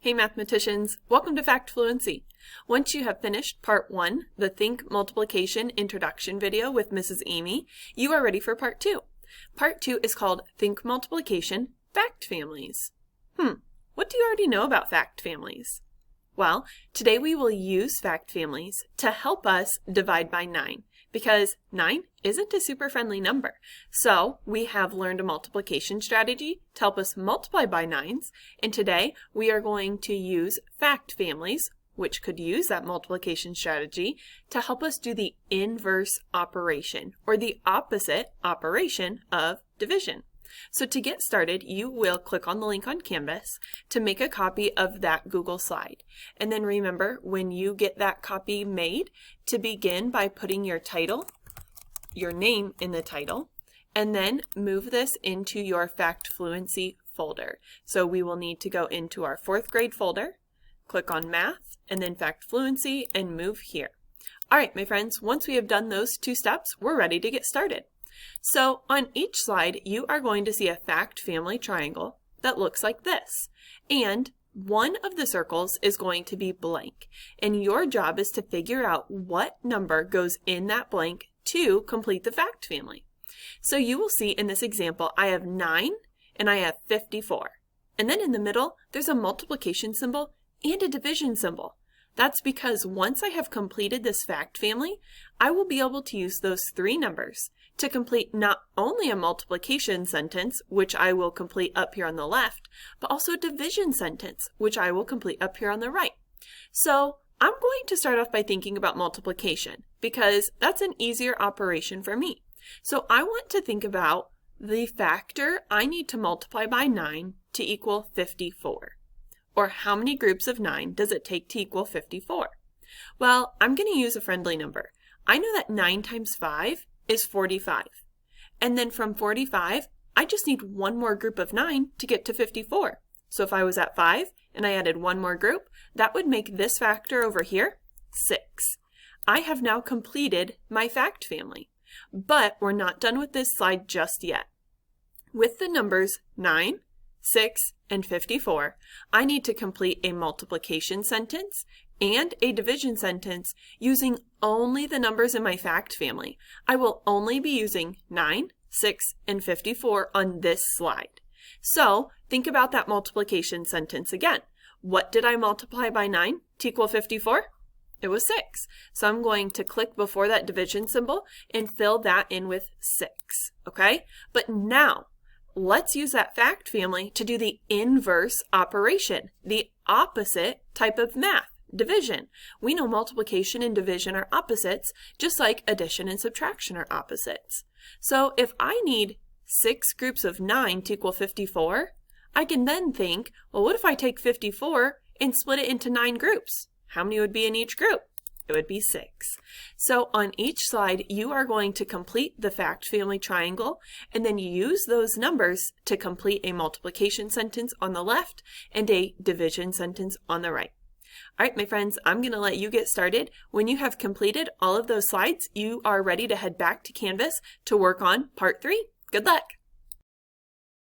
Hey mathematicians, welcome to Fact Fluency. Once you have finished part 1, the Think Multiplication Introduction video with Mrs. Amy, you are ready for part 2. Part 2 is called Think Multiplication Fact Families. What do you already know about fact families? Well, today we will use fact families to help us divide by 9, because 9 isn't a super friendly number. So we have learned a multiplication strategy to help us multiply by 9s, and today we are going to use fact families, which could use that multiplication strategy, to help us do the inverse operation, or the opposite operation of division. So to get started, you will click on the link on Canvas to make a copy of that Google slide. And then remember, when you get that copy made, to begin by putting your title, your name in the title, and then move this into your Fact Fluency folder. So we will need to go into our 4th grade folder, click on Math, and then Fact Fluency, and move here. All right, my friends, once we have done those 2 steps, we're ready to get started. So on each slide, you are going to see a fact family triangle that looks like this. And one of the circles is going to be blank. And your job is to figure out what number goes in that blank to complete the fact family. So you will see in this example, I have 9 and I have 54. And then in the middle, there's a multiplication symbol and a division symbol. That's because once I have completed this fact family, I will be able to use those 3 numbers to complete not only a multiplication sentence, which I will complete up here on the left, but also a division sentence, which I will complete up here on the right. So I'm going to start off by thinking about multiplication, because that's an easier operation for me. So I want to think about the factor I need to multiply by 9 to equal 54. Or how many groups of 9 does it take to equal 54? Well, I'm going to use a friendly number. I know that 9 times 5 is 45. And then from 45, I just need one more group of 9 to get to 54. So if I was at 5 and I added one more group, that would make this factor over here 6. I have now completed my fact family. But we're not done with this slide just yet. With the numbers 9, 6, and 54, I need to complete a multiplication sentence and a division sentence using only the numbers in my fact family. I will only be using 9, 6, and 54 on this slide. So think about that multiplication sentence again. What did I multiply by 9 to equal 54? It was 6. So I'm going to click before that division symbol and fill that in with 6, okay? But now, let's use that fact family to do the inverse operation, the opposite type of math, division. We know multiplication and division are opposites, just like addition and subtraction are opposites. So if I need 6 groups of 9 to equal 54, I can then think, well, what if I take 54 and split it into 9 groups? How many would be in each group? It would be 6. So on each slide, you are going to complete the fact family triangle and then use those numbers to complete a multiplication sentence on the left and a division sentence on the right. All right, my friends, I'm going to let you get started. When you have completed all of those slides, you are ready to head back to Canvas to work on part 3. Good luck!